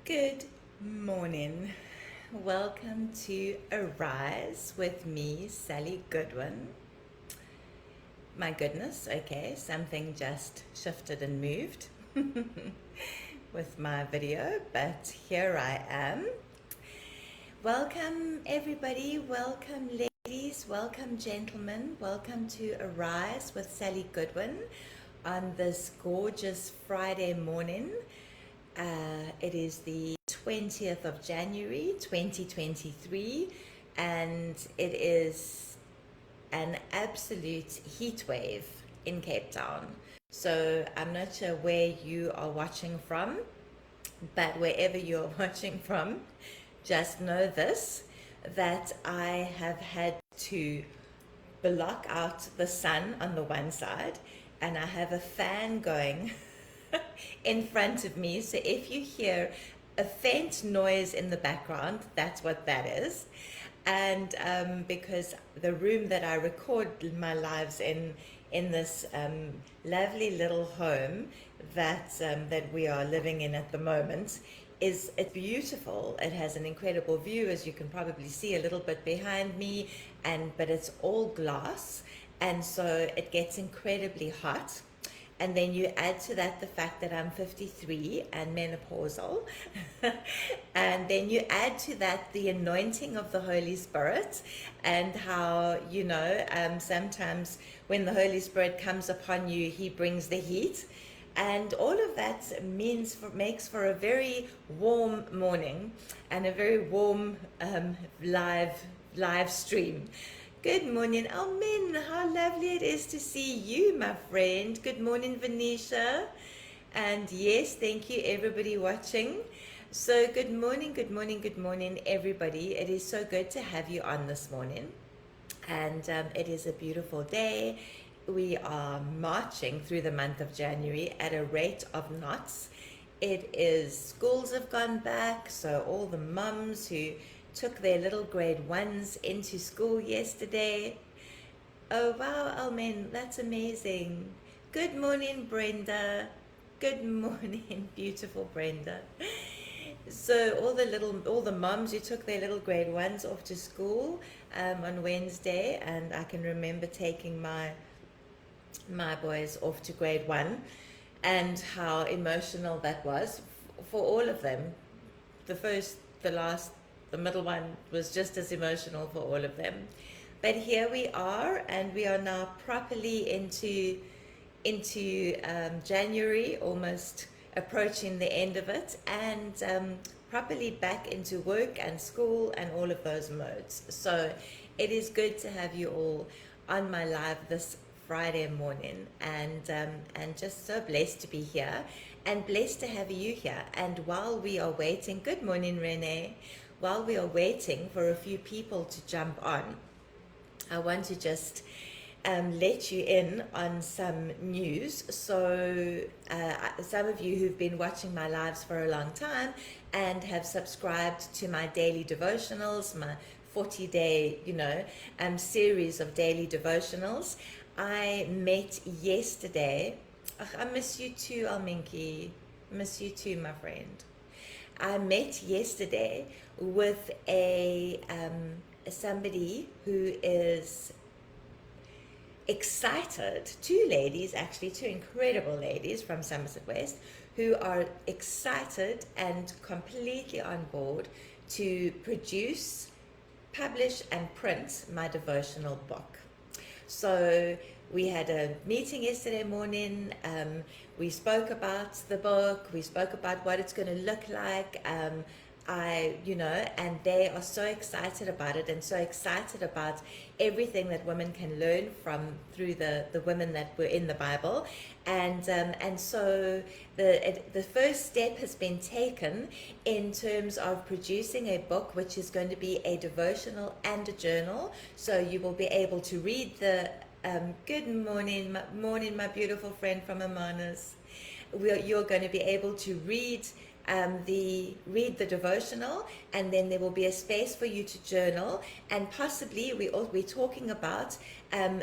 Good morning. Welcome to Arise with me, Sally Goodwin. My goodness, okay, something just shifted and moved with my video, but here I am. Welcome, everybody. Welcome, ladies. Welcome, gentlemen. Welcome to Arise with Sally Goodwin on this gorgeous Friday morning. It is the 20th of January 2023, and it is an absolute heat wave in Cape Town. So I'm not sure where you are watching from, but wherever you are watching from, just know this, that I have had to block out the sun on the one side, and I have a fan going in front of me. So if you hear a faint noise in the background, that's what that is. And because the room that I record my lives in this lovely little home that we are living in at the moment, it's beautiful. It has an incredible view, as you can probably see a little bit behind me, but it's all glass, and so it gets incredibly hot. And then you add to that the fact that I'm 53 and menopausal. And then you add to that the anointing of the Holy Spirit, and how, sometimes when the Holy Spirit comes upon you, He brings the heat. And all of that makes for a very warm morning and a very warm live stream. Good morning, Almin. How lovely it is to see you, my friend. Good morning, Venetia. And yes, thank you, everybody watching. So good morning, everybody. It is so good to have you on this morning. And it is a beautiful day. We are marching through the month of January at a rate of knots. Schools have gone back, so all the mums who took their little grade ones into school yesterday. Oh wow, Almin, that's amazing. Good morning, Brenda. Good morning, beautiful Brenda. So all the moms who took their little grade ones off to school on Wednesday, and I can remember taking my boys off to grade one, and how emotional that was for all of them. The first, the last, the middle one was just as emotional for all of them. But here we are, and we are now properly into January, almost approaching the end of it, and properly back into work and school and all of those modes. So it is good to have you all on my live this Friday morning, and just so blessed to be here and blessed to have you here. And while we are waiting, good morning, Renee. While we are waiting for a few people to jump on, I want to just let you in on some news. So some of you who've been watching my lives for a long time and have subscribed to my daily devotionals, my 40-day, series of daily devotionals. I met yesterday. I miss you too, Alminki. Miss you too, my friend. I met yesterday with somebody who is excited, two incredible ladies from Somerset West, who are excited and completely on board to produce, publish and print my devotional book. So we had a meeting yesterday morning. We spoke about the book. We spoke about what it's going to look like. And they are so excited about it, and so excited about everything that women can learn through the women that were in the Bible. And so the first step has been taken in terms of producing a book, which is going to be a devotional and a journal. So you will be able to read the good morning, my beautiful friend from Amanas. You're going to be able to read the devotional, and then there will be a space for you to journal, and possibly we're talking about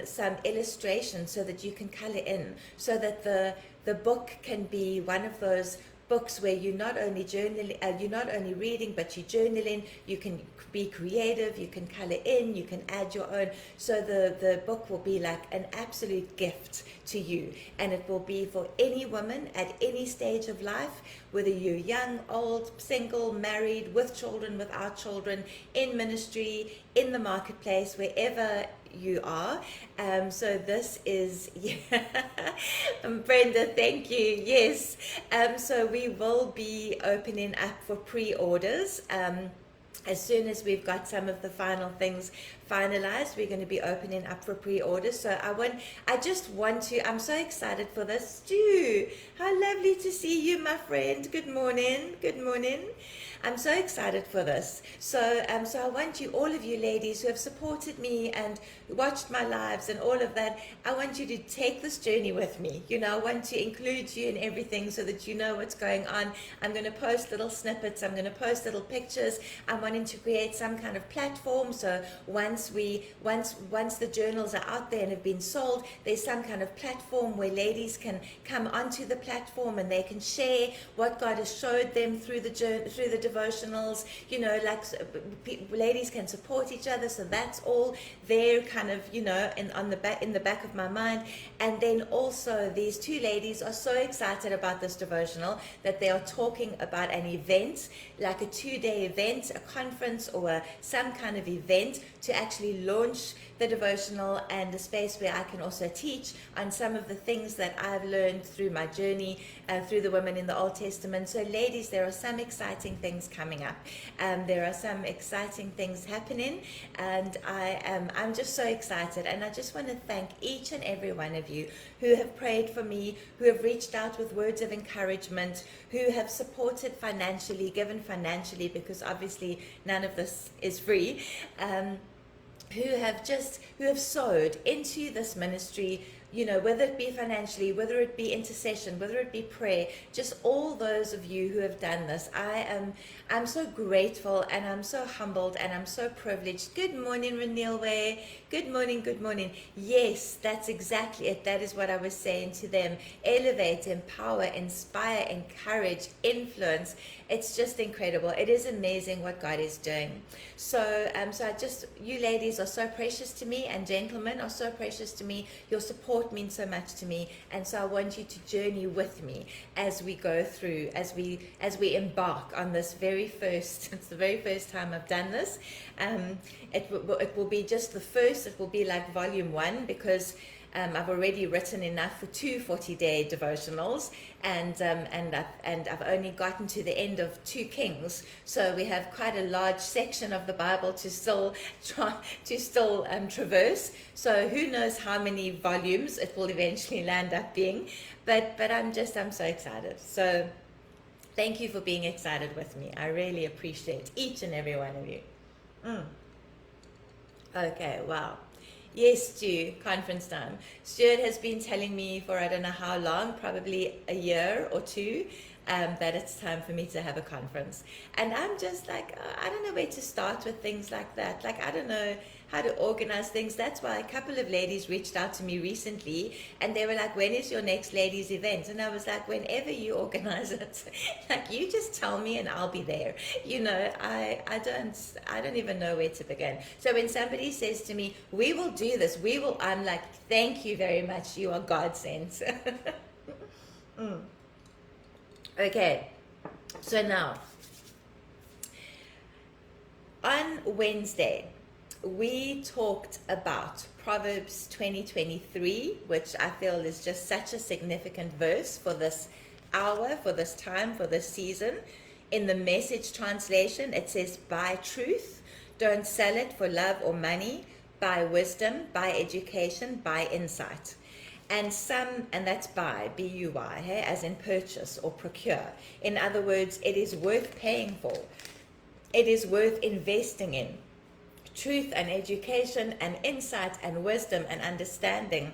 some illustrations so that you can color in, so that the book can be one of those books where you're not only journaling, you're not only reading, but you're journaling. You can be creative, you can color in, you can add your own. So the book will be like an absolute gift to you, and it will be for any woman at any stage of life, whether you're young, old, single, married, with children, without children, in ministry, in the marketplace, wherever you are. So this is, yeah. Brenda, thank you. Yes. So we will be opening up for pre-orders. As soon as we've got some of the final things finalized, we're going to be opening up for pre-orders. So I just want to, I'm so excited for this. Stu, how lovely to see you, my friend. Good morning. Good morning. I'm so excited for this. So I want you, all of you ladies who have supported me and watched my lives and all of that, I want you to take this journey with me. You know, I want to include you in everything so that you know what's going on. I'm going to post little snippets. I'm going to post little pictures. I'm wanting to create some kind of platform. So once the journals are out there and have been sold, there's some kind of platform where ladies can come onto the platform and they can share what God has showed them through the devotionals. You know, like ladies can support each other. So that's all there, kind of, you know, in the back of my mind. And then also these two ladies are so excited about this devotional that they are talking about an event, like a 2-day event, a conference or some kind of event to actually launch the devotional, and a space where I can also teach on some of the things that I've learned through my journey through the women in the Old Testament. So ladies, there are some exciting things coming up. There are some exciting things happening, and I'm just so excited. And I just want to thank each and every one of you who have prayed for me, who have reached out with words of encouragement, who have supported financially, given financially, because obviously none of this is free. Who have sowed into this ministry, you know, whether it be financially, whether it be intercession, whether it be prayer, just all those of you who have done this. I'm so grateful, and I'm so humbled, and I'm so privileged. Good morning, Renil Way. Good morning, good morning. Yes, that's exactly it. That is what I was saying to them. Elevate, empower, inspire, encourage, influence. It's just incredible. It is amazing what God is doing. So you ladies are so precious to me, and gentlemen are so precious to me. Your support means so much to me, and so I want you to journey with me as we go through, as we embark on this very first. It's the very first time I've done this. It will be just the first. It will be like volume 1, because I've already written enough for 2 40-day devotionals, and I've only gotten to the end of 2 Kings, so we have quite a large section of the Bible to still traverse. So who knows how many volumes it will eventually land up being, but I'm so excited. So thank you for being excited with me. I really appreciate each and every one of you. Okay, wow. Yes, Stu, conference time. Stuart has been telling me for I don't know how long, probably a year or 2, that it's time for me to have a conference. And I'm just like, I don't know where to start with things like that. Like, I don't know how to organize things. That's why a couple of ladies reached out to me recently, and they were like, when is your next ladies event? And I was like, whenever you organize it. Like, you just tell me and I'll be there. You know, I don't even know where to begin. So when somebody says to me, we will do this, I'm like, thank you very much, you are God sent. Okay, so now on Wednesday we talked about Proverbs 20:23, which I feel is just such a significant verse for this hour, for this time, for this season. In the Message translation, it says, buy truth, don't sell it for love or money, buy wisdom, buy education, buy insight. And that's buy, B-U-Y, hey, as in purchase or procure. In other words, it is worth paying for. It is worth investing in. Truth and education and insight and wisdom and understanding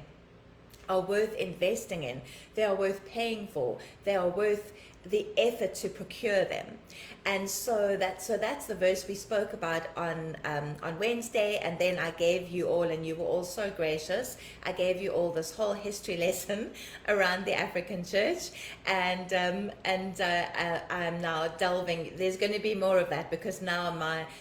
are worth investing in. They are worth paying for. They are worth the effort to procure them. And that's the verse we spoke about on Wednesday, and then I gave you all, and you were all so gracious. I gave you all this whole history lesson around the African church, and I'm now delving. There's going to be more of that, because now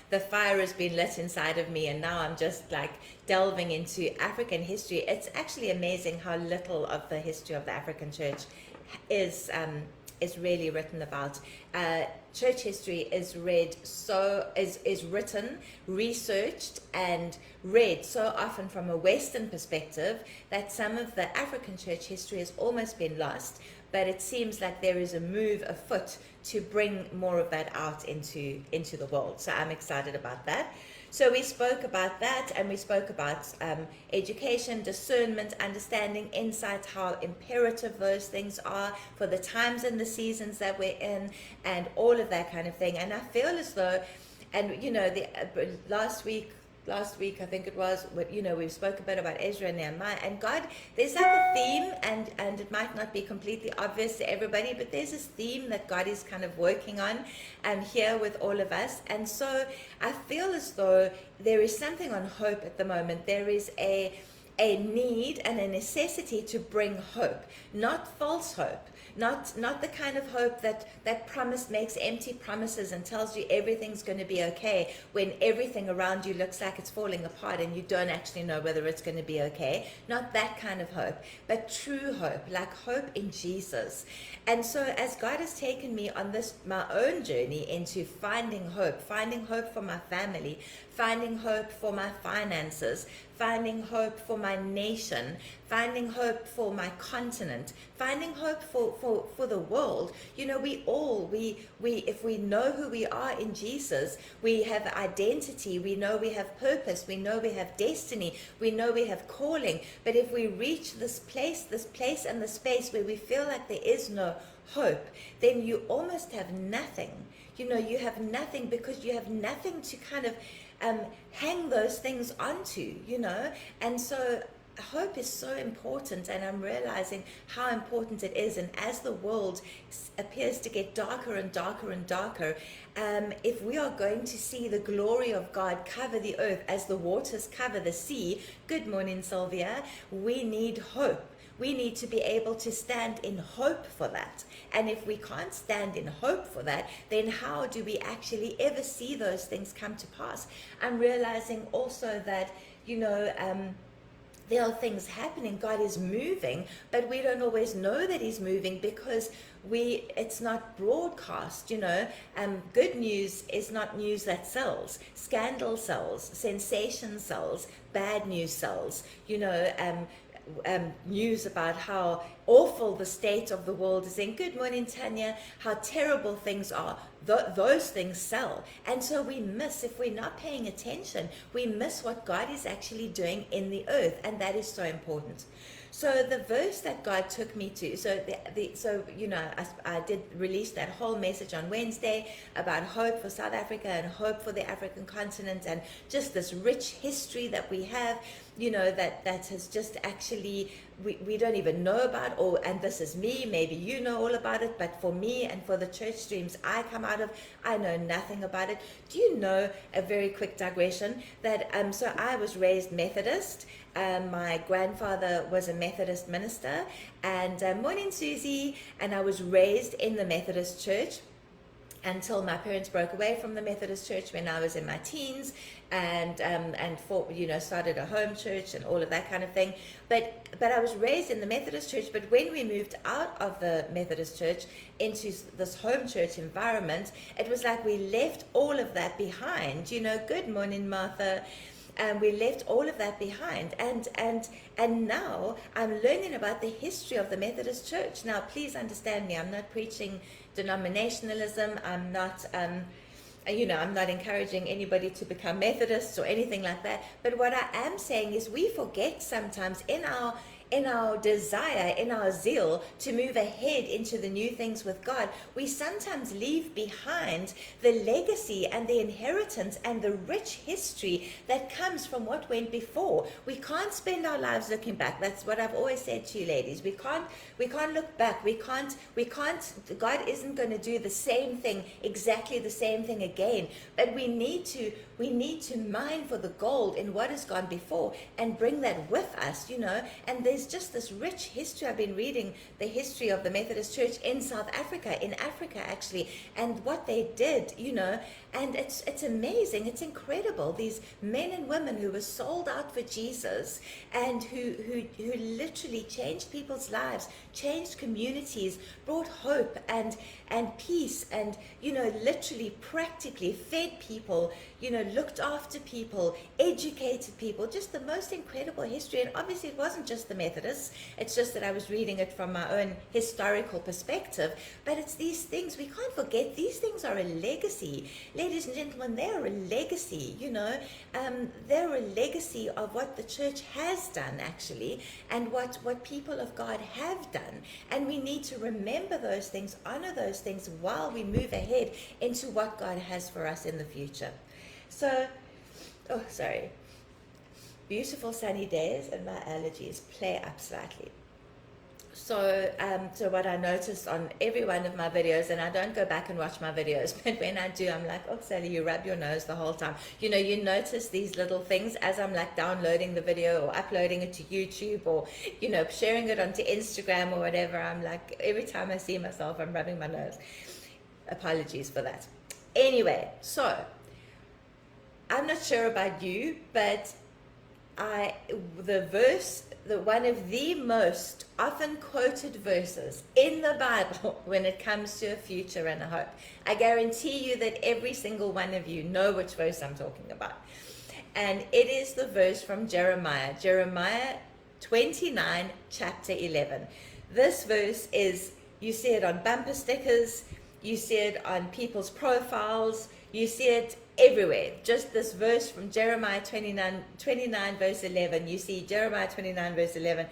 the fire has been lit inside of me, and now I'm just like delving into African history. It's actually amazing how little of the history of the African church is really written about. Church history is written, researched, and read so often from a Western perspective that some of the African church history has almost been lost. But it seems like there is a move afoot to bring more of that out into the world. So I'm excited about that. So we spoke about that, and we spoke about education, discernment, understanding, insight, how imperative those things are for the times and the seasons that we're in, and all of that kind of thing. And I feel as though, and last week I think it was, we spoke a bit about Ezra and Nehemiah, and God, there's like a theme, and it might not be completely obvious to everybody, but there's this theme that God is kind of working on here with all of us. And so I feel as though there is something on hope at the moment. There is a need and a necessity to bring hope, not false hope. Not the kind of hope that makes empty promises and tells you everything's going to be okay when everything around you looks like it's falling apart and you don't actually know whether it's going to be okay. Not that kind of hope, but true hope, like hope in Jesus. And so as God has taken me on my own journey into finding hope for my family, finding hope for my finances, finding hope for my nation, finding hope for my continent, finding hope for the world. If we know who we are in Jesus, we have identity, we know we have purpose, we know we have destiny, we know we have calling. But if we reach this place and the space where we feel like there is no hope, then you almost have nothing. You have nothing, because you have nothing to kind of hang those things onto, and so hope is so important, and I'm realizing how important it is. And as the world appears to get darker and darker and darker, if we are going to see the glory of God cover the earth as the waters cover the sea, good morning Sylvia, we need hope. We need to be able to stand in hope for that. And if we can't stand in hope for that, then how do we actually ever see those things come to pass? I'm realizing also that, there are things happening. God is moving, but we don't always know that he's moving because it's not broadcast. Good news is not news that sells. Scandal sells, sensation sells, bad news sells. News about how awful the state of the world is in. Good morning, Tanya. How terrible things are. Those things sell. And so we miss, if we're not paying attention, we miss what God is actually doing in the earth. And that is so important. So the verse that God took me to, I did release that whole message on Wednesday about hope for South Africa and hope for the African continent, and just this rich history that we have, that has just actually, we don't even know about, and this is me, maybe you know all about it, but for me and for the church streams I come out of, I know nothing about it. Do you know, a very quick digression, that so I was raised Methodist. My grandfather was a Methodist minister, and morning Susie, and I was raised in the Methodist church until my parents broke away from the Methodist church when I was in my teens, and started a home church and all of that kind of thing. But I was raised in the Methodist church. But when we moved out of the Methodist church into this home church environment, it was like we left all of that behind. Good morning, Martha. And we left all of that behind, and now I'm learning about the history of the Methodist Church. Now, please understand me. I'm not preaching denominationalism. I'm not, I'm not encouraging anybody to become Methodists or anything like that. But what I am saying is, we forget sometimes in in our desire, in our zeal to move ahead into the new things with God, we sometimes leave behind the legacy and the inheritance and the rich history that comes from what went before. We can't spend our lives looking back. That's what I've always said to you ladies. We can't look back. We can't, God isn't going to do the same thing, exactly the same thing again. But we need to mine for the gold in what has gone before and bring that with us, and there's just this rich history. I've been reading the history of the Methodist Church in South Africa, in Africa actually, and what they did, and it's amazing, it's incredible. These men and women who were sold out for Jesus and who literally changed people's lives, changed communities, brought hope and peace, and literally practically fed people, looked after people, educated people. Just the most incredible history. And obviously it wasn't just the Methodists, it's just that I was reading it from my own historical perspective. But it's these things, we can't forget, these things are a legacy. Ladies and gentlemen, they are a legacy, they're a legacy of what the church has done actually, and what people of God have done. And we need to remember those things, honor those things while we move ahead into what God has for us in the future. So, beautiful sunny days and my allergies play up slightly. So what I noticed on every one of my videos, and I don't go back and watch my videos, but when I do, I'm like, oh, Sally, you rub your nose the whole time. You notice these little things as I'm like downloading the video or uploading it to YouTube or, sharing it onto Instagram or whatever. I'm like, every time I see myself, I'm rubbing my nose. Apologies for that. Anyway, so I'm not sure about you, but one of the most often quoted verses in the Bible when it comes to a future and a hope. I guarantee you that every single one of you know which verse I'm talking about. And it is the verse from Jeremiah 29, chapter 11. This verse is, you see it on bumper stickers, you see it on people's profiles, you see it everywhere. Just this verse from Jeremiah 29 verse 11. You see Jeremiah 29 verse 11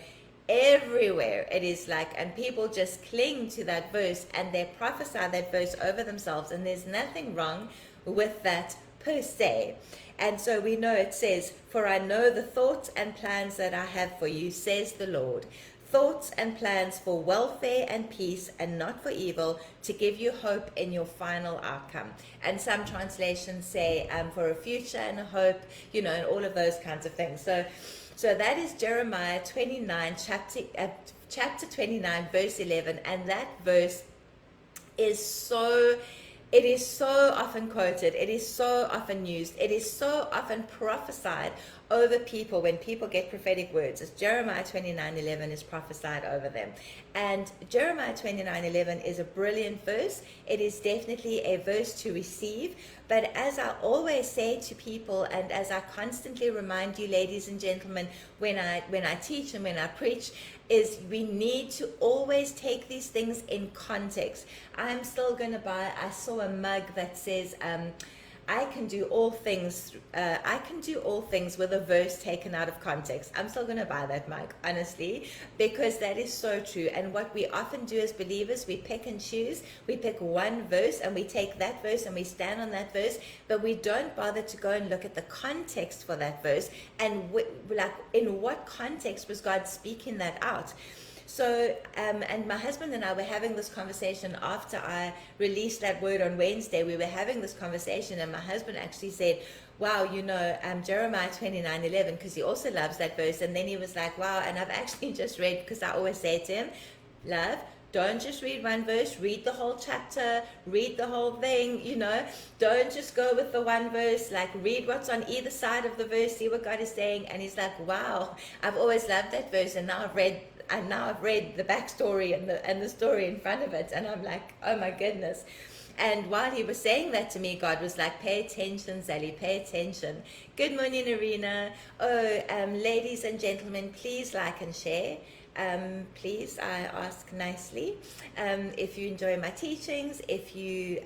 everywhere. It is like, and people just cling to that verse and they prophesy that verse over themselves, and there's nothing wrong with that per se. And so we know it says, for I know the thoughts and plans that I have for you, says the Lord. Thoughts and plans for welfare and peace and not for evil, to give you hope in your final outcome. And some translations say for a future and a hope, and all of those kinds of things. So that is Jeremiah 29, chapter 29, verse 11. And that verse is so often quoted. It is so often used. It is so often prophesied over people when people get prophetic words. It's Jeremiah 29:11 is prophesied over them. And Jeremiah 29:11 is a brilliant verse. It is definitely a verse to receive. But as I always say to people, and as I constantly remind you, ladies and gentlemen, when I teach and when I preach, is we need to always take these things in context. I'm still going to buy, I saw a mug that says, I can do all things with a verse taken out of context. I'm still going to buy that mug, honestly, because that is so true. And what we often do as believers, we pick and choose. We pick one verse and we take that verse and we stand on that verse, but we don't bother to go and look at the context for that verse and in what context was God speaking that out. So, and my husband and I were having this conversation after I released that word on Wednesday. We were having this conversation, and my husband actually said, wow, Jeremiah 29:11, because he also loves that verse. And then he was like, wow, and I've actually just read, because I always say to him, love, don't just read one verse, read the whole chapter, read the whole thing, don't just go with the one verse, like read what's on either side of the verse, see what God is saying. And he's like, wow, I've always loved that verse, and now I've read the backstory and the story in front of it, and I'm like, oh my goodness. And while he was saying that to me, God was like, pay attention, Sally, pay attention. Good morning, Arena. Ladies and gentlemen, please like and share. please, I ask nicely. If you enjoy my teachings, if you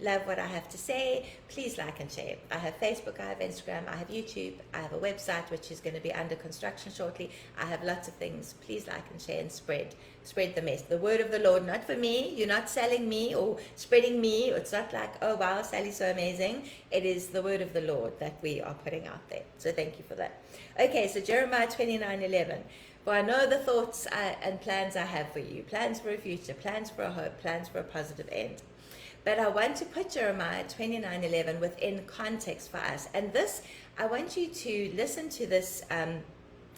love what I have to say, please like and share. I have Facebook, I have Instagram, I have YouTube, I have a website which is going to be under construction shortly. I have lots of things. Please like and share and spread the message. The word of the Lord, not for me. You're not selling me or spreading me. It's not like, oh wow, Sally's so amazing. It is the word of the Lord that we are putting out there. So thank you for that. Okay, so Jeremiah 29:11. For I know the thoughts and plans I have for you, plans for a future, plans for a hope, plans for a positive end. But I want to put Jeremiah 29:11 within context for us. And this, I want you to listen to this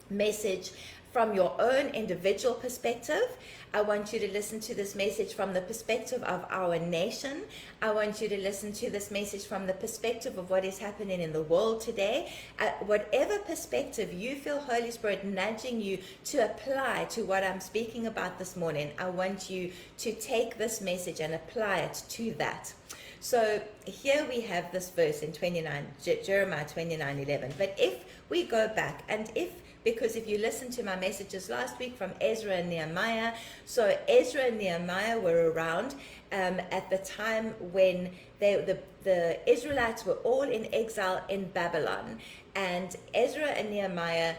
message from your own individual perspective. I want you to listen to this message from the perspective of our nation. I want you to listen to this message from the perspective of what is happening in the world today. Whatever perspective you feel Holy Spirit nudging you to apply to what I'm speaking about this morning, I want you to take this message and apply it to that. So here we have this verse in Jeremiah 29:11. But if we go back, and because if you listen to my messages last week from Ezra and Nehemiah, so Ezra and Nehemiah were around at the time when the Israelites were all in exile in Babylon, and Ezra and Nehemiah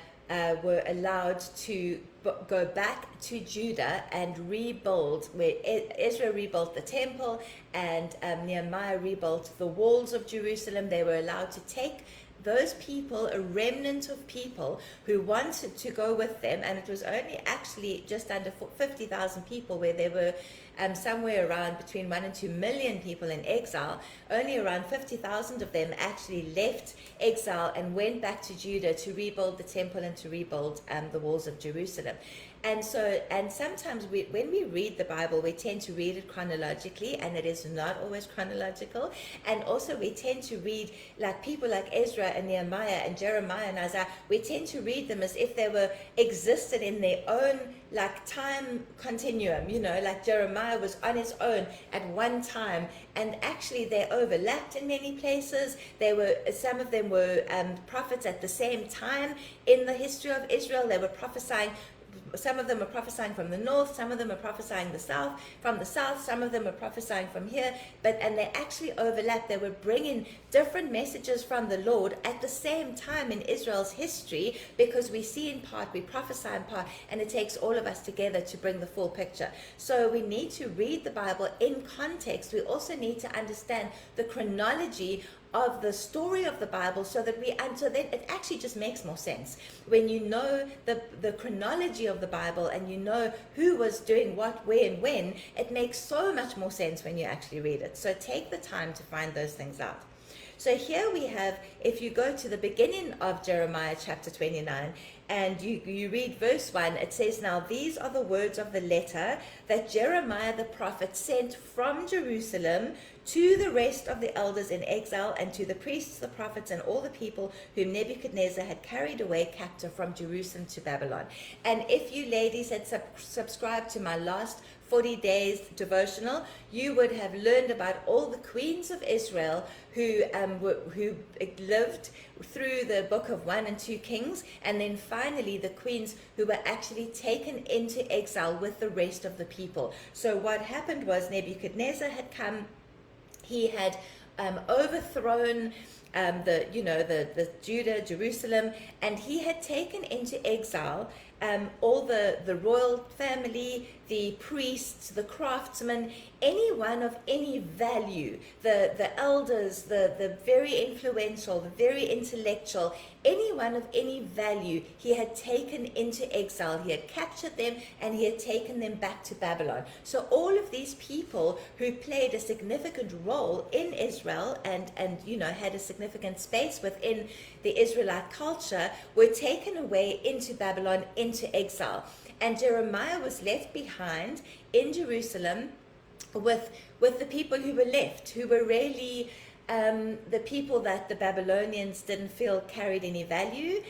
were allowed to go back to Judah and rebuild, where Ezra rebuilt the temple and Nehemiah rebuilt the walls of Jerusalem. They were allowed to take those people, a remnant of people who wanted to go with them, and it was only actually just under 50,000 people, where there were somewhere around between 1 and 2 million people in exile. Only around 50,000 of them actually left exile and went back to Judah to rebuild the temple and to rebuild the walls of Jerusalem. And sometimes when we read the Bible, we tend to read it chronologically, and it is not always chronological. And also we tend to read, like people like Ezra and Nehemiah and Jeremiah and Isaiah, we tend to read them as if they were existed in their own like time continuum, like Jeremiah was on his own at one time, and actually they overlapped in many places. Some of them were prophets at the same time in the history of Israel. They were prophesying. Some of them are prophesying from the north, some of them are prophesying from the south, some of them are prophesying from here, and they actually overlap. They were bringing different messages from the Lord at the same time in Israel's history, because we see in part, we prophesy in part, and it takes all of us together to bring the full picture. So we need to read the Bible in context. We also need to understand the chronology of the story of the Bible, so then it actually just makes more sense when you know the chronology of the Bible, and you know who was doing what, where, and when. It makes so much more sense when you actually read it. So take the time to find those things out. So here we have, if you go to the beginning of Jeremiah chapter 29, and you read verse 1, it says, "Now these are the words of the letter that Jeremiah the prophet sent from Jerusalem to the rest of the elders in exile, and to the priests, the prophets, and all the people whom Nebuchadnezzar had carried away captive from Jerusalem to Babylon." And if you ladies had subscribed to my last 40 days devotional, you would have learned about all the queens of Israel who lived through the book of 1 and 2 Kings, and then finally the queens who were actually taken into exile with the rest of the people. So what happened was Nebuchadnezzar had come. He had overthrown the Judah, Jerusalem, and he had taken into exile all the royal family, the priests, the craftsmen, anyone of any value, the elders, the very influential, the very intellectual, anyone of any value, he had taken into exile. He had captured them and he had taken them back to Babylon. So all of these people who played a significant role in Israel and had a significant space within the Israelite culture were taken away into Babylon, into exile. And Jeremiah was left behind in Jerusalem with the people who were left, who were really the people that the Babylonians didn't feel carried any value.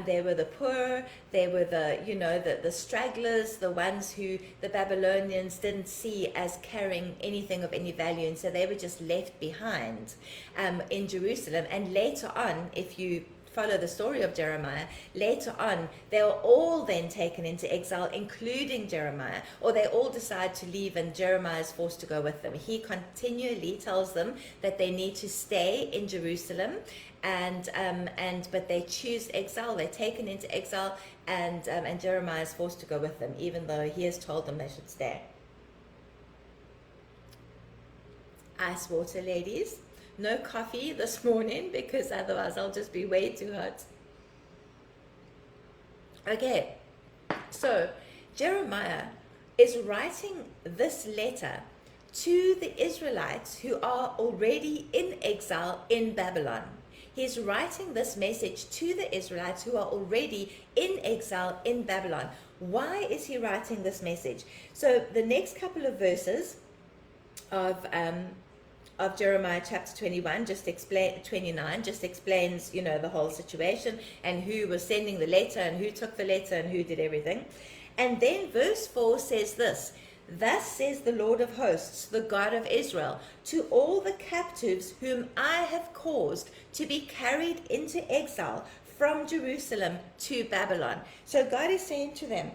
They were the poor, they were the stragglers, the ones who the Babylonians didn't see as carrying anything of any value, and so they were just left behind in Jerusalem. And later on, if you follow the story of Jeremiah, later on, they were all then taken into exile, including Jeremiah, or they all decide to leave and Jeremiah is forced to go with them. He continually tells them that they need to stay in Jerusalem, but they choose exile. They're taken into exile, and Jeremiah is forced to go with them, even though he has told them they should stay. Ice water, ladies. No coffee this morning because otherwise I'll just be way too hot. Okay, so Jeremiah is writing this letter to the Israelites who are already in exile in Babylon. He's writing this message to the Israelites who are already in exile in Babylon. Why is he writing this message? So the next couple of verses of Jeremiah chapter 29 just explains, the whole situation and who was sending the letter and who took the letter and who did everything. And then verse 4 says this: "Thus says the Lord of hosts, the God of Israel, to all the captives whom I have caused to be carried into exile from Jerusalem to Babylon." So God is saying to them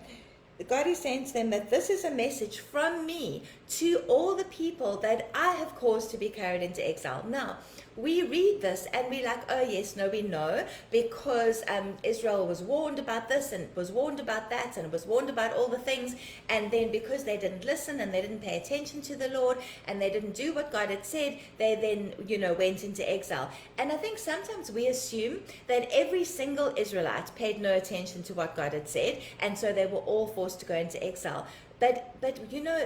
that this is a message from me to all the people that I have caused to be carried into exile. Now, we read this and we're like, oh yes, no, we know, because Israel was warned about this and was warned about that and was warned about all the things, and then because they didn't listen and they didn't pay attention to the Lord and they didn't do what God had said, they then went into exile. And I think sometimes we assume that every single Israelite paid no attention to what God had said, and so they were all forced to go into exile. But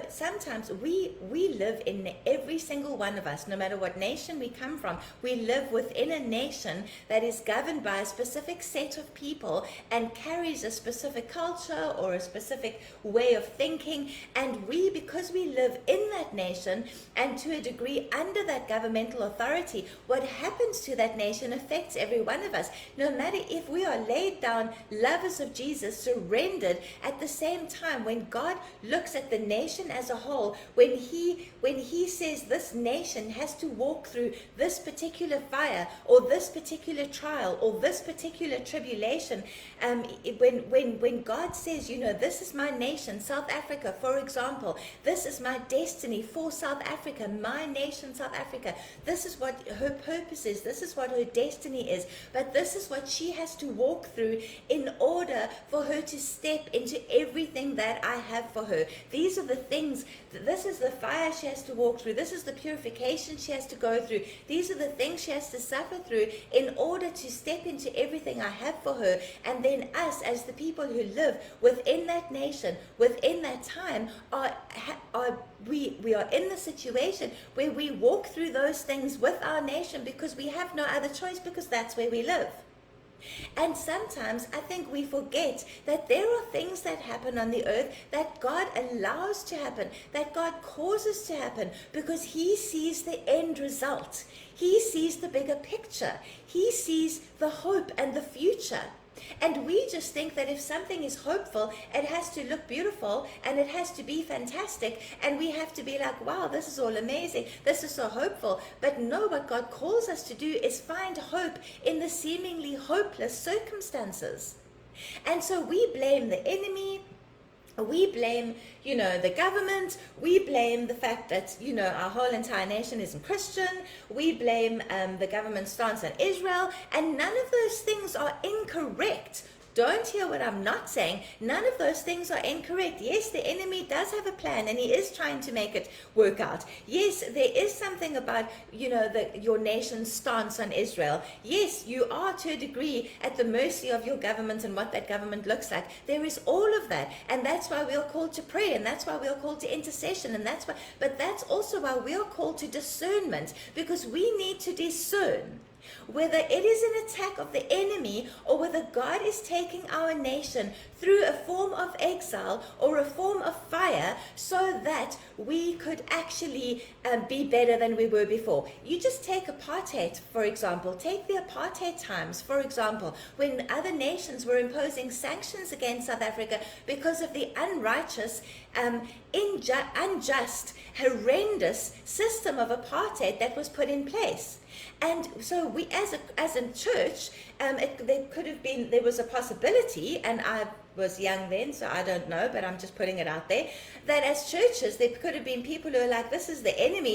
sometimes we live in, every single one of us, no matter what nation we come from, we live within a nation that is governed by a specific set of people and carries a specific culture or a specific way of thinking. And because we live in that nation and to a degree under that governmental authority, what happens to that nation affects every one of us. No matter if we are laid down lovers of Jesus, surrendered, at the same time, when God looks at the nation as a whole, when he says this nation has to walk through this particular fire or this particular trial or this particular tribulation, when God says, this is my nation, South Africa, for example, this is my destiny for South Africa, my nation, South Africa, this is what her purpose is, this is what her destiny is, but this is what she has to walk through in order for her to step into everything that I have for her. These are the things, this is the fire she has to walk through, this is the purification she has to go through, these are the things she has to suffer through in order to step into everything I have for her. And then us, as the people who live within that nation, within that time, we are in the situation where we walk through those things with our nation because we have no other choice, because that's where we live. And sometimes I think we forget that there are things that happen on the earth that God allows to happen, that God causes to happen, because he sees the end result. He sees the bigger picture. He sees the hope and the future. And we just think that if something is hopeful, it has to look beautiful and it has to be fantastic, and we have to be like, wow, this is all amazing, this is so hopeful. But no, what God calls us to do is find hope in the seemingly hopeless circumstances. And so we blame the enemy, we blame, the government, we blame the fact that, our whole entire nation isn't Christian, we blame the government's stance on Israel, and none of those things are incorrect. Don't hear what I'm not saying. None of those things are incorrect. Yes, the enemy does have a plan and he is trying to make it work out. Yes, there is something about, your nation's stance on Israel. Yes, you are to a degree at the mercy of your government and what that government looks like. There is all of that. And that's why we are called to pray, and that's why we are called to intercession, but that's also why we are called to discernment, because we need to discern whether it is an attack of the enemy or whether God is taking our nation through a form of exile or a form of fire so that we could actually be better than we were before. You just take apartheid, for example. Take the apartheid times, for example, when other nations were imposing sanctions against South Africa because of the unrighteous unjust, horrendous system of apartheid that was put in place. And so we, as a church, there was a possibility, and I was young then, so I don't know, but I'm just putting it out there, that as churches, there could have been people who are like, this is the enemy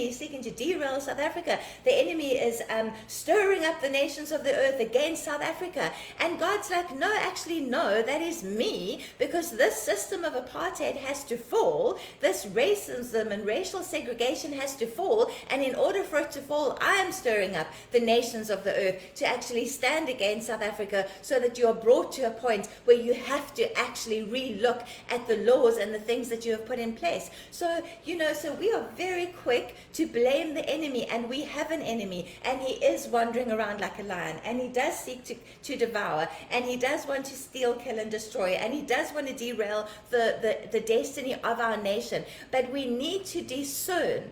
is seeking to derail South Africa, the enemy is stirring up the nations of the earth against South Africa, and God's like, no, actually, no, that is me, because this system of apartheid has to fall, this racism and racial segregation has to fall, and in order for it to fall, I am stirring up the nations of the earth to actually stand against South Africa, so that you are brought to a point where you have to actually re-look at the laws and the things that you have put in place. So, so we are very quick to blame the enemy, and we have an enemy, and he is wandering around like a lion, and he does seek to devour, and he does want to steal, kill, and destroy, and he does want to derail the destiny of our nation. But we need to discern.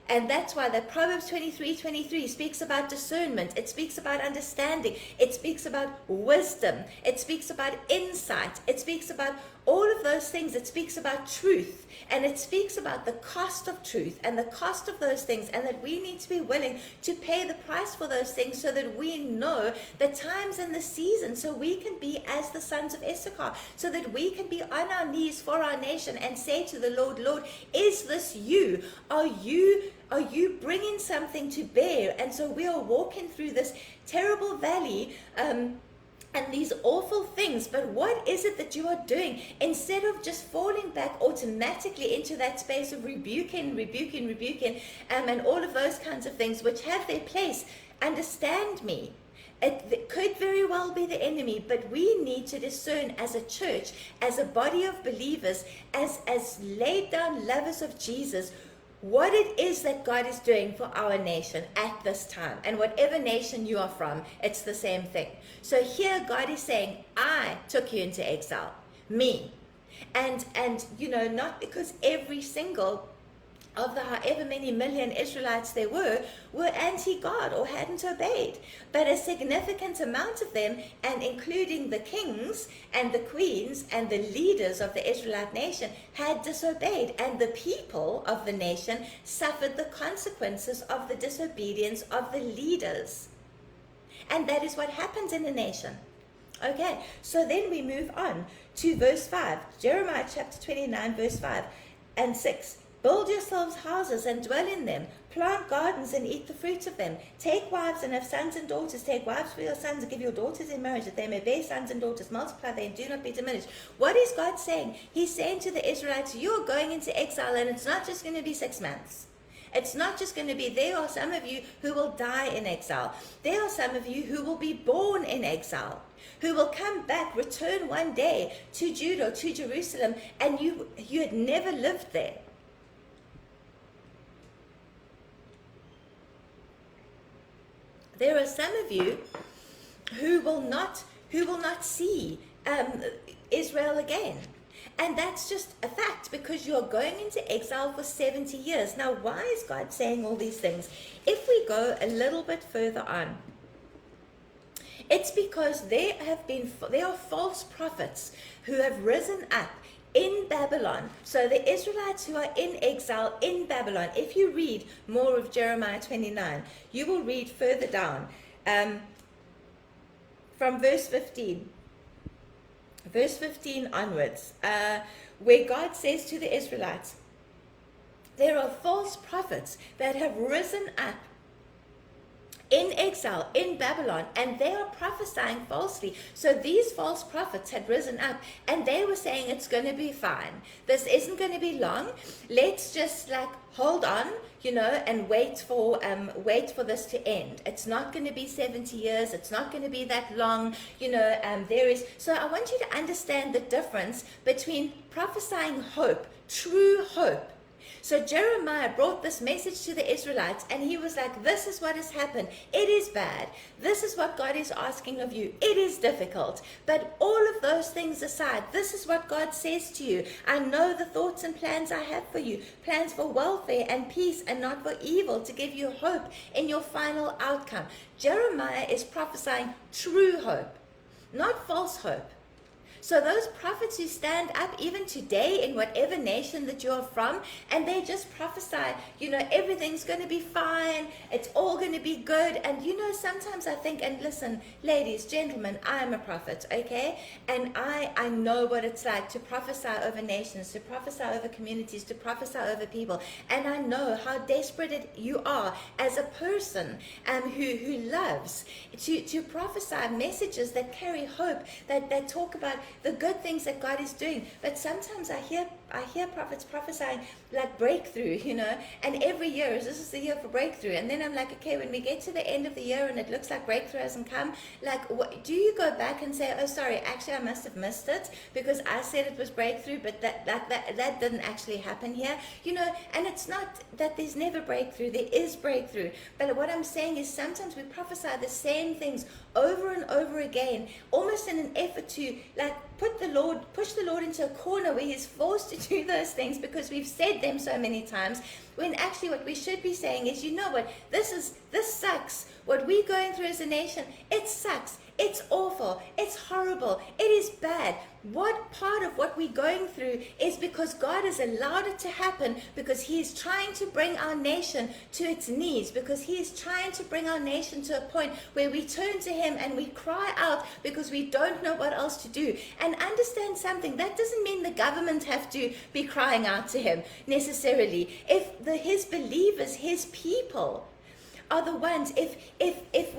And that's why that Proverbs 23:23 speaks about discernment. It speaks about understanding. It speaks about wisdom. It speaks about insight. It speaks about all of those things. It speaks about truth. And it speaks about the cost of truth and the cost of those things, and that we need to be willing to pay the price for those things, so that we know the times and the seasons, so we can be as the sons of Issachar, so that we can be on our knees for our nation and say to the Lord, Lord, is this you? Are you bringing something to bear? And so we are walking through this terrible valley, and these awful things, but what is it that you are doing? Instead of just falling back automatically into that space of rebuking, and all of those kinds of things, which have their place, understand me. It could very well be the enemy, but we need to discern as a church, as a body of believers, as laid down lovers of Jesus, what it is that God is doing for our nation at this time. And whatever nation you are from, it's the same thing. So here God is saying, I took you into exile, me. And not because every single of the however many million Israelites there were anti-God or hadn't obeyed. But a significant amount of them, and including the kings and the queens and the leaders of the Israelite nation, had disobeyed. And the people of the nation suffered the consequences of the disobedience of the leaders. And that is what happens in a nation. Okay, so then we move on to verse 5. Jeremiah chapter 29, verse 5 and 6. Build yourselves houses and dwell in them. Plant gardens and eat the fruits of them. Take wives and have sons and daughters. Take wives for your sons and give your daughters in marriage, that they may bear sons and daughters. Multiply they and do not be diminished. What is God saying? He's saying to the Israelites, you're going into exile, and it's not just going to be 6 months. It's not just going to be, there are some of you who will die in exile. There are some of you who will be born in exile, who will come back, return one day to Judah, to Jerusalem, and you had never lived there. There are some of you who will not see Israel again. And that's just a fact, because you're going into exile for 70 years. Now, why is God saying all these things? If we go a little bit further on, it's because there are false prophets who have risen up in Babylon. So the Israelites who are in exile in Babylon, if you read more of Jeremiah 29, you will read further down from verse 15 onwards, where God says to the Israelites, there are false prophets that have risen up in exile in Babylon, and they are prophesying falsely. So these false prophets had risen up, and they were saying, it's going to be fine. This isn't going to be long. Let's just hold on, and wait for this to end. It's not going to be 70 years. It's not going to be that long. So I want you to understand the difference between prophesying hope, true hope. So Jeremiah brought this message to the Israelites, and he was like, this is what has happened. It is bad. This is what God is asking of you. It is difficult. But all of those things aside, this is what God says to you. I know the thoughts and plans I have for you, plans for welfare and peace and not for evil, to give you hope in your final outcome. Jeremiah is prophesying true hope, not false hope. So those prophets who stand up even today in whatever nation that you're from, and they just prophesy, everything's going to be fine, it's all going to be good. And sometimes I think, and listen, ladies, gentlemen, I'm a prophet, okay? And I know what it's like to prophesy over nations, to prophesy over communities, to prophesy over people. And I know how desperate you are as a person who loves to prophesy messages that carry hope, that talk about the good things that God is doing. But sometimes I hear prophets prophesying like breakthrough, and every year this is the year for breakthrough. And then I'm like, okay, when we get to the end of the year and it looks like breakthrough hasn't come, like, do you go back and say, oh, sorry, actually I must have missed it because I said it was breakthrough, but that didn't actually happen here, and it's not that there's never breakthrough, there is breakthrough. But what I'm saying is sometimes we prophesy the same things over and over again, almost in an effort to like push the Lord into a corner where he's forced to do those things because we've said them so many times, when actually what we should be saying is, what, this sucks. What we're going through as a nation, it sucks. It's awful. It's horrible. It is bad. What part of what we're going through is because God has allowed it to happen, because he is trying to bring our nation to its knees, because he is trying to bring our nation to a point where we turn to him and we cry out because we don't know what else to do. And understand something, that doesn't mean the government have to be crying out to him necessarily. If his believers, his people, are the ones, if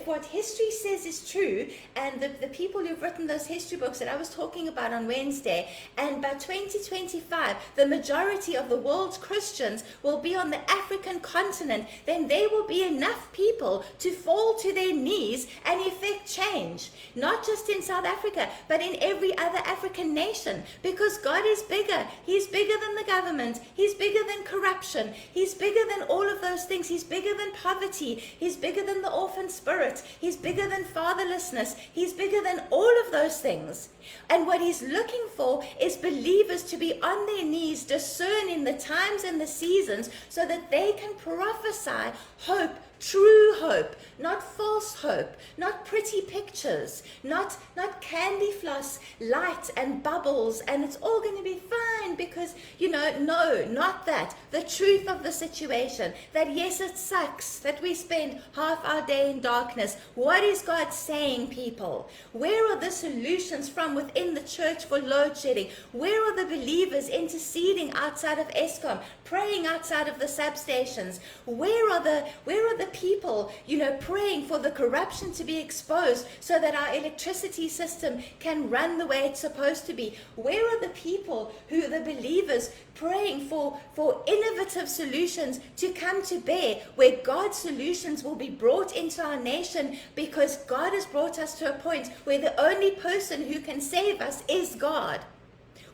what history says is true, and the people who've written those history books that I was talking about on Wednesday, and by 2025 the majority of the world's Christians will be on the African continent, then there will be enough people to fall to their knees and effect change, not just in South Africa but in every other African nation, because God is bigger. He's bigger than the government, he's bigger than corruption, he's bigger than all of those things, he's bigger than poverty, he's bigger than the orphan spirit, he's bigger than fatherlessness, he's bigger than all of those things. And what he's looking for is believers to be on their knees, discerning the times and the seasons, so that they can prophesy hope, true hope, not false hope, not pretty pictures, not candy floss, light and bubbles, and it's all going to be fine because, no, not that. The truth of the situation, that yes, it sucks that we spend half our day in darkness. What is God saying, people? Where are the solutions from within the church for load shedding? Where are the believers interceding outside of ESCOM, praying outside of the substations? Where are the people, praying for the corruption to be exposed so that our electricity system can run the way it's supposed to be? Where are the people who the believers praying for innovative solutions to come to bear, where God's solutions will be brought into our nation, because God has brought us to a point where the only person who can save us is God?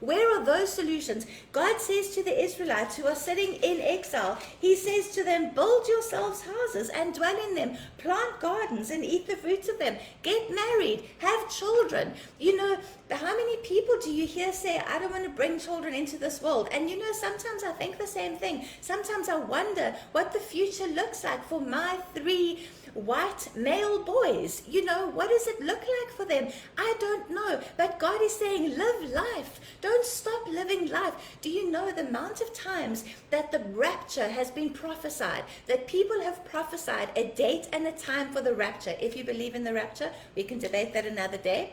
Where are those solutions? God says to the Israelites who are sitting in exile, he says to them, build yourselves houses and dwell in them, plant gardens and eat the fruits of them, get married, have children. How many people do you hear say, I don't want to bring children into this world? And sometimes I think the same thing. Sometimes I wonder what the future looks like for my 3 white male boys. What does it look like for them? I don't know. But God is saying, live life. Don't stop living life. Do you know the amount of times that the rapture has been prophesied, that people have prophesied a date and a time for the rapture? If you believe in the rapture, we can debate that another day.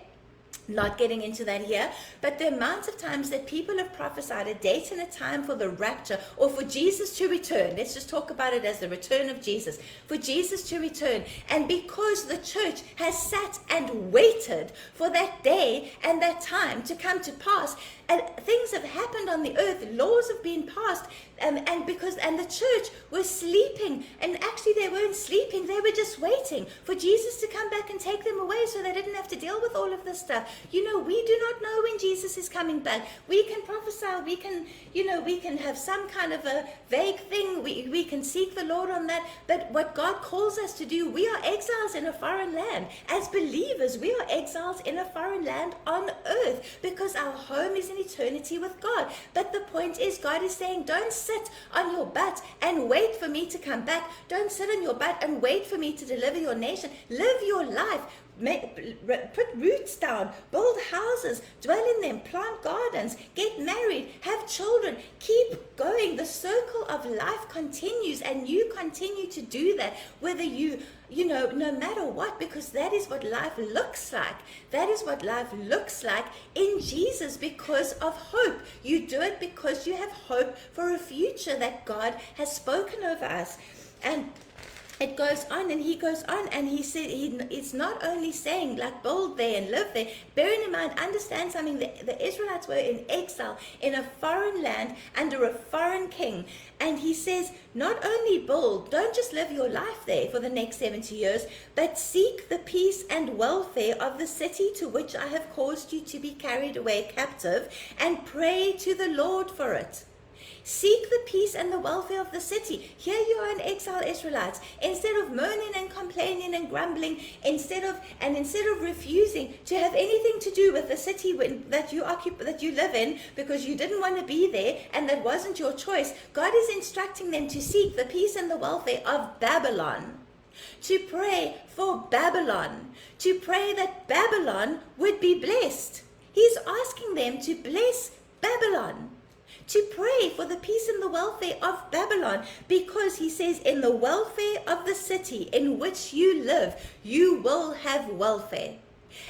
Not getting into that here, but the amount of times that people have prophesied a date and a time for the rapture, or for Jesus to return. Let's just talk about it as the return of Jesus, for Jesus to return. And because the church has sat and waited for that day and that time to come to pass, and things have happened on the earth, laws have been passed, and the church was sleeping, and actually they weren't sleeping, they were just waiting for Jesus to come back and take them away so they didn't have to deal with all of this stuff. We do not know when Jesus is coming back. We can prophesy, we can have some kind of a vague thing, we can seek the Lord on that, but what God calls us to do, we are exiles in a foreign land. As believers, we are exiles in a foreign land on earth, because our home is in eternity with God. But the point is, God is saying, don't sit on your butt and wait for me to come back. Don't sit on your butt but and wait for me to deliver your nation. Live your life. Put roots down, build houses, dwell in them, plant gardens, get married, have children, keep going. The circle of life continues, and you continue to do that, whether no matter what, because that is what life looks like. That is what life looks like in Jesus, because of hope. You do it because you have hope for a future that God has spoken over us. And it goes on, and he goes on, and he said it's not only saying like build there and live there. Bearing in mind, understand something, the Israelites were in exile in a foreign land under a foreign king. And he says, not only build, don't just live your life there for the next 70 years, but seek the peace and welfare of the city to which I have caused you to be carried away captive, and pray to the Lord for it. Seek the peace and the welfare of the city. Here you are in exile, Israelites. Instead of moaning and complaining and grumbling, instead of refusing to have anything to do with the city that you live in, because you didn't want to be there and that wasn't your choice, God is instructing them to seek the peace and the welfare of Babylon. To pray for Babylon. To pray that Babylon would be blessed. He's asking them to bless Babylon. To pray for the peace and the welfare of Babylon, because he says, in the welfare of the city in which you live, you will have welfare.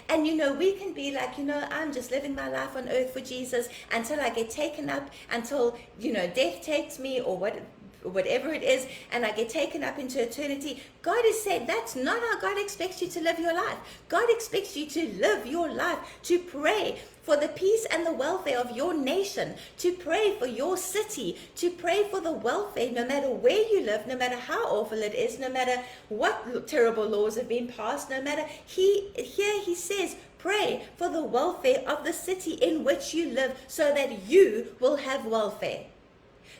And we can be like, I'm just living my life on earth for Jesus until I get taken up, until, death takes me, or whatever it is, and I get taken up into eternity. God is saying that's not how God expects you to live your life. God expects you to live your life, to pray for the peace and the welfare of your nation, to pray for your city, to pray for the welfare, no matter where you live, no matter how awful it is, no matter what terrible laws have been passed, no matter, here he says, pray for the welfare of the city in which you live, so that you will have welfare.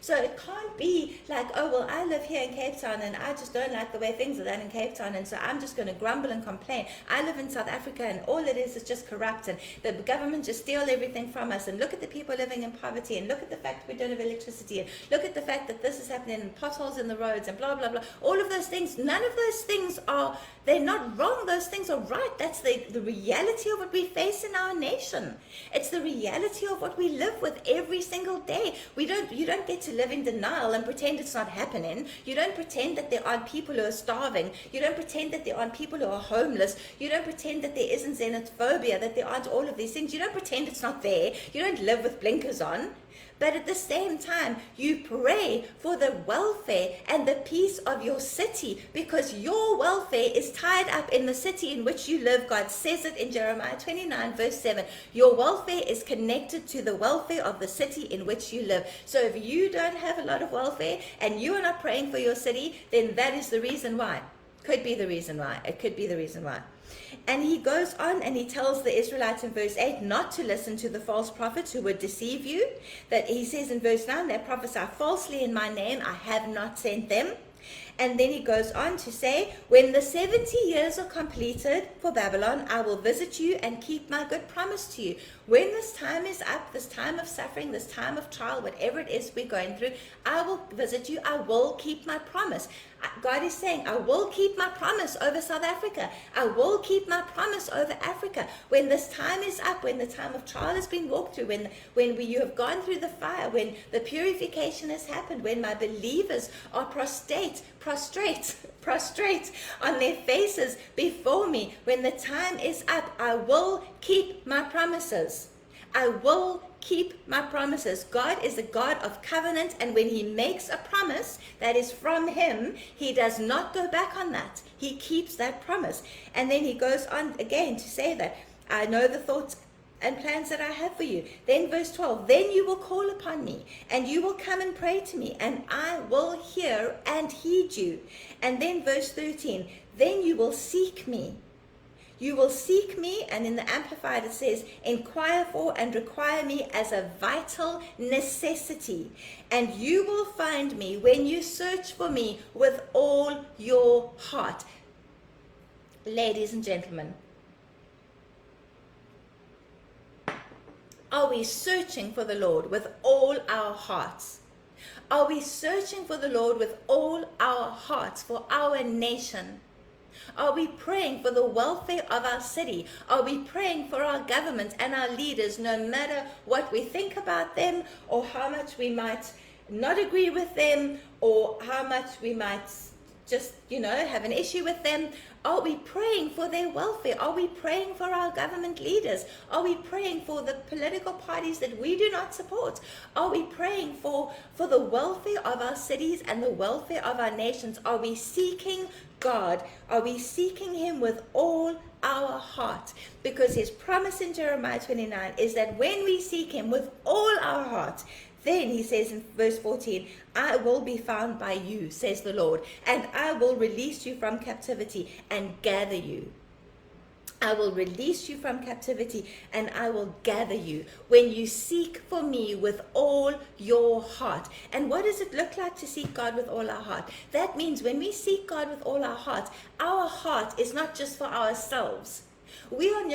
So it can't be like, oh, well, I live here in Cape Town and I just don't like the way things are done in Cape Town, and so I'm just going to grumble and complain. I live in South Africa and all it is just corrupt, and the government just steal everything from us, and look at the people living in poverty, and look at the fact that we don't have electricity, and look at the fact that this is happening, and potholes in the roads, and blah, blah, blah. All of those things, none of those things they're not wrong. Those things are right. That's the reality of what we face in our nation. It's the reality of what we live with every single day. You don't get to live in denial and pretend it's not happening. You don't pretend that there aren't people who are starving. You don't pretend that there aren't people who are homeless. You don't pretend that there isn't xenophobia, that there aren't all of these things. You don't pretend it's not there. You don't live with blinkers on. But at the same time, you pray for the welfare and the peace of your city, because your welfare is tied up in the city in which you live. God says it in Jeremiah 29 verse 7. Your welfare is connected to the welfare of the city in which you live. So if you don't have a lot of welfare and you are not praying for your city, then that is the reason why. Could be the reason why. It could be the reason why. And he goes on and he tells the Israelites in verse 8 not to listen to the false prophets who would deceive you. That he says in verse 9, they prophesy falsely in my name. I have not sent them. And then he goes on to say, when the 70 years are completed for Babylon, I will visit you and keep my good promise to you. When this time is up, this time of suffering, this time of trial, whatever it is we're going through, I will visit you. I will keep my promise. God is saying, I will keep my promise over South Africa. I will keep my promise over Africa. When this time is up, when the time of trial has been walked through, when you have gone through the fire, when the purification has happened, when my believers are prostrate on their faces before me, when the time is up, I will keep my promises. I will keep my promises. God is a God of covenant, and when he makes a promise that is from him, he does not go back on that. He keeps that promise. And then he goes on again to say that I know the thoughts and plans that I have for you. Then verse 12, then you will call upon me and you will come and pray to me, and I will hear and heed you. And then verse 13, then you will seek me. You will seek me, and in the Amplified it says, inquire for and require me as a vital necessity. And you will find me when you search for me with all your heart. Ladies and gentlemen, are we searching for the Lord with all our hearts? Are we searching for the Lord with all our hearts for our nation? Are we praying for the welfare of our city? Are we praying for our government and our leaders, no matter what we think about them, or how much we might not agree with them, or how much we might just, have an issue with them? Are we praying for their welfare? Are we praying for our government leaders? Are we praying for the political parties that we do not support? Are we praying for the welfare of our cities and the welfare of our nations? Are we seeking God? Are we seeking Him with all our heart? Because His promise in Jeremiah 29 is that when we seek Him with all our heart, then He says in verse 14, I will be found by you, says the Lord, and I will release you from captivity and gather you. I will release you from captivity and I will gather you when you seek for me with all your heart. And what does it look like to seek God with all our heart? That means when we seek God with all our heart is not just for ourselves. We are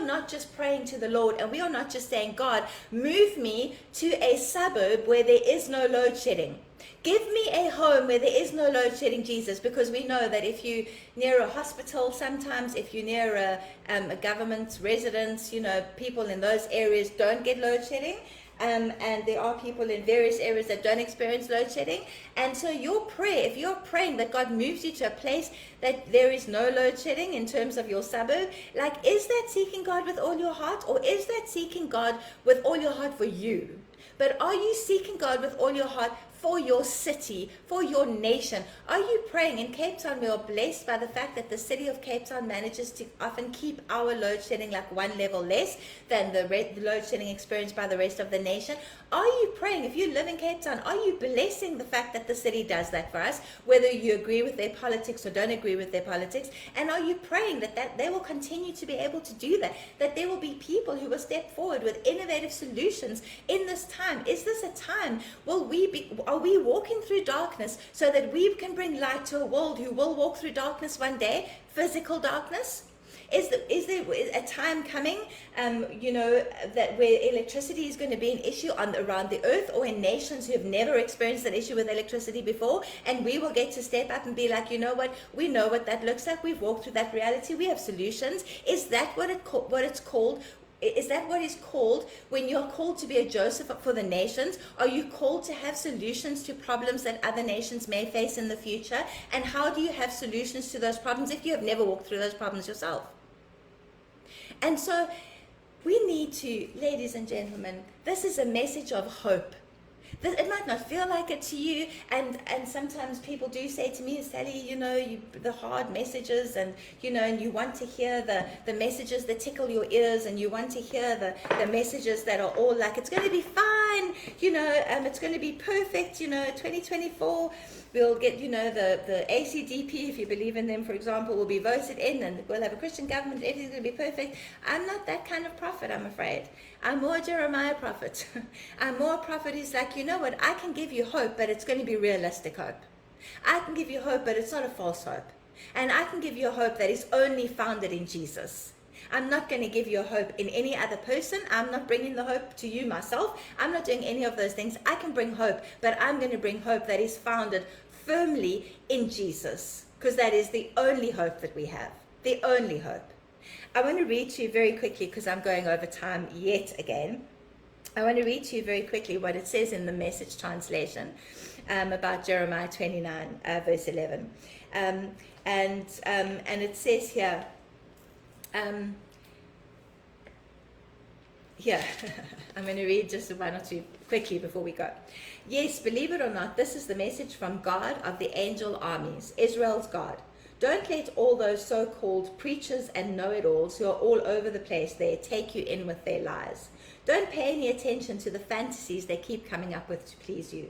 not just praying to the Lord, and we are not just saying, God, move me to a suburb where there is no load shedding. Give me a home where there is no load shedding, Jesus, because we know that if you're near a hospital, sometimes if you're near a government residence, people in those areas don't get load shedding. And there are people in various areas that don't experience load shedding. And so your prayer, if you're praying that God moves you to a place that there is no load shedding in terms of your suburb, is that seeking God with all your heart, or is that seeking God with all your heart for you? But are you seeking God with all your heart for your city, for your nation? Are you praying? In Cape Town, we are blessed by the fact that the city of Cape Town manages to often keep our load shedding one level less than the load shedding experienced by the rest of the nation. Are you praying, if you live in Cape Town, are you blessing the fact that the city does that for us, whether you agree with their politics or don't agree with their politics? And are you praying that they will continue to be able to do that there will be people who will step forward with innovative solutions in this time? Is this a time, are we walking through darkness so that we can bring light to a world who will walk through darkness one day, physical darkness? Is there a time coming, that where electricity is going to be an issue around the earth, or in nations who have never experienced an issue with electricity before, and we will get to step up and be like, you know what, we know what that looks like, we've walked through that reality, we have solutions? Is that what it's called? Is that what is called when you're called to be a Joseph for the nations? Are you called to have solutions to problems that other nations may face in the future? And how do you have solutions to those problems if you have never walked through those problems yourself? And so we need to, ladies and gentlemen, this is a message of hope. It might not feel like it to you, and sometimes people do say to me, Sally, the hard messages, and and you want to hear the messages that tickle your ears, and you want to hear the messages that are all like, it's going to be fine, it's going to be perfect, 2024, we'll get, the ACDP, if you believe in them, for example, will be voted in, and we'll have a Christian government, everything's going to be perfect. I'm not that kind of prophet, I'm afraid. I'm more a Jeremiah prophet. I'm more a prophet who's like, you know what, I can give you hope, but it's going to be realistic hope. I can give you hope, but it's not a false hope. And I can give you a hope that is only founded in Jesus. I'm not going to give you a hope in any other person. I'm not bringing the hope to you myself. I'm not doing any of those things. I can bring hope, but I'm going to bring hope that is founded firmly in Jesus, because that is the only hope that we have. The only hope. I want to read to you very quickly, because I'm going over time yet again. I want to read to you very quickly what it says in the Message translation about Jeremiah 29, verse 11. And it says here, here, I'm going to read just one or two quickly before we go. Yes, believe it or not, this is the message from God of the angel armies, Israel's God. Don't let all those so-called preachers and know-it-alls who are all over the place there take you in with their lies. Don't pay any attention to the fantasies they keep coming up with to please you.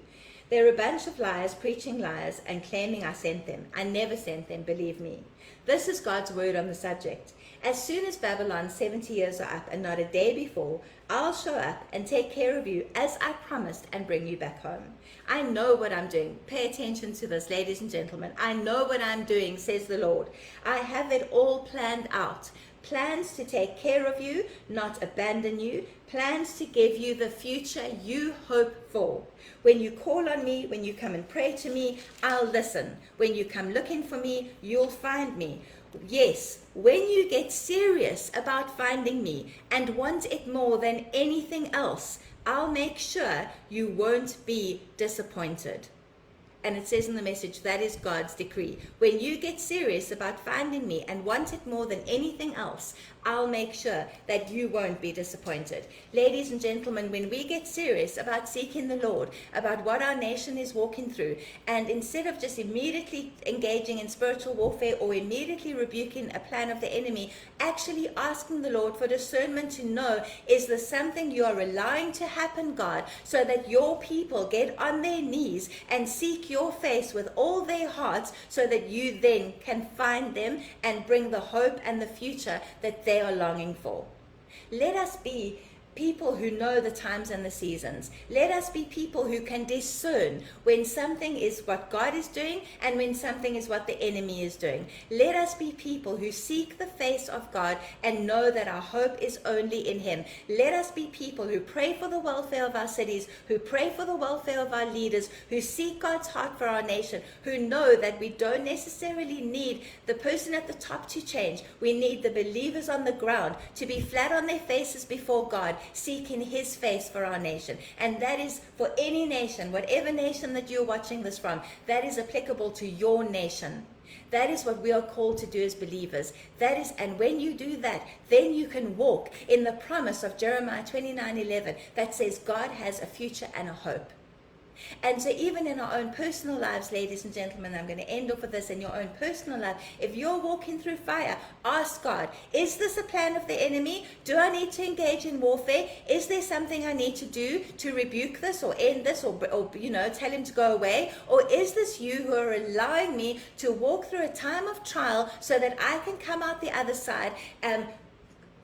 They're a bunch of liars preaching lies and claiming I sent them. I never sent them, believe me. This is God's word on the subject. As soon as Babylon's 70 years are up, and not a day before, I'll show up and take care of you as I promised and bring you back home. I know what I'm doing. Pay attention to this, ladies and gentlemen. I know what I'm doing, says the Lord. I have it all planned out. plans to take care of you, not abandon you, plans to give you the future you hope for. When you call on me, when you come and pray to me, I'll listen. When you come looking for me, you'll find me. Yes, when you get serious about finding me and want it more than anything else, I'll make sure you won't be disappointed. And it says in the message, that is God's decree. When you get serious about finding me and want it more than anything else, I'll make sure that you won't be disappointed. Ladies and gentlemen, when we get serious about seeking the Lord, about what our nation is walking through, and instead of just immediately engaging in spiritual warfare or immediately rebuking a plan of the enemy, actually asking the Lord for discernment to know, is there something you are allowing to happen, God, so that your people get on their knees and seek your face with all their hearts, so that you then can find them and bring the hope and the future that they are longing for. Let us be people who know the times and the seasons. Let us be people who can discern when something is what God is doing and when something is what the enemy is doing. Let us be people who seek the face of God and know that our hope is only in him. Let us be people who pray for the welfare of our cities, who pray for the welfare of our leaders, who seek God's heart for our nation, who know that we don't necessarily need the person at the top to change. We need the believers on the ground to be flat on their faces before God, seeking his face for our nation. And that is for any nation, whatever nation that you're watching this from, that is applicable to your nation. That is what we are called to do as believers. And when you do that, then you can walk in the promise of Jeremiah 29:11 that says God has a future and a hope. And so even in our own personal lives, ladies and gentlemen, I'm going to end off with this, in your own personal life, if you're walking through fire, ask God, is this a plan of the enemy? Do I need to engage in warfare? Is there something I need to do to rebuke this or end this or tell him to go away? Or is this you who are allowing me to walk through a time of trial so that I can come out the other side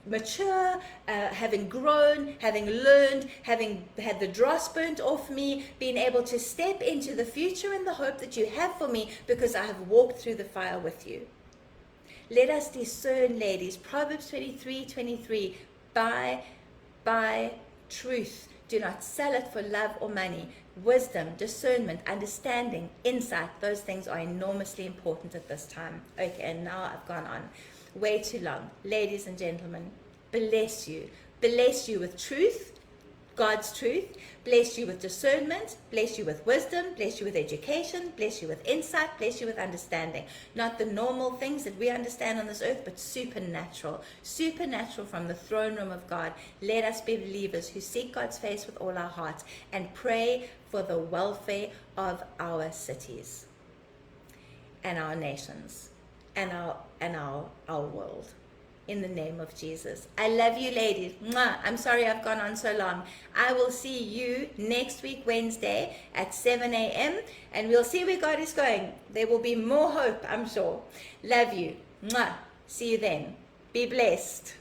mature, having grown, having learned, having had the dross burnt off me, being able to step into the future and the hope that you have for me because I have walked through the fire with you. Let us discern, ladies. Proverbs 23:23. Buy truth. Do not sell it for love or money. Wisdom, discernment, understanding, insight, those things are enormously important at this time. Okay, and now I've gone on way too long. Ladies and gentlemen, bless you. Bless you with truth, God's truth. Bless you with discernment. Bless you with wisdom. Bless you with education. Bless you with insight. Bless you with understanding. Not the normal things that we understand on this earth, but supernatural. Supernatural from the throne room of God. Let us be believers who seek God's face with all our hearts and pray for the welfare of our cities and our nations and our world. In the name of Jesus. I love you, ladies. Mwah. I'm sorry I've gone on so long. I will see you next week, Wednesday at 7 a.m. and we'll see where God is going. There will be more hope, I'm sure. Love you. Mwah. See you then. Be blessed.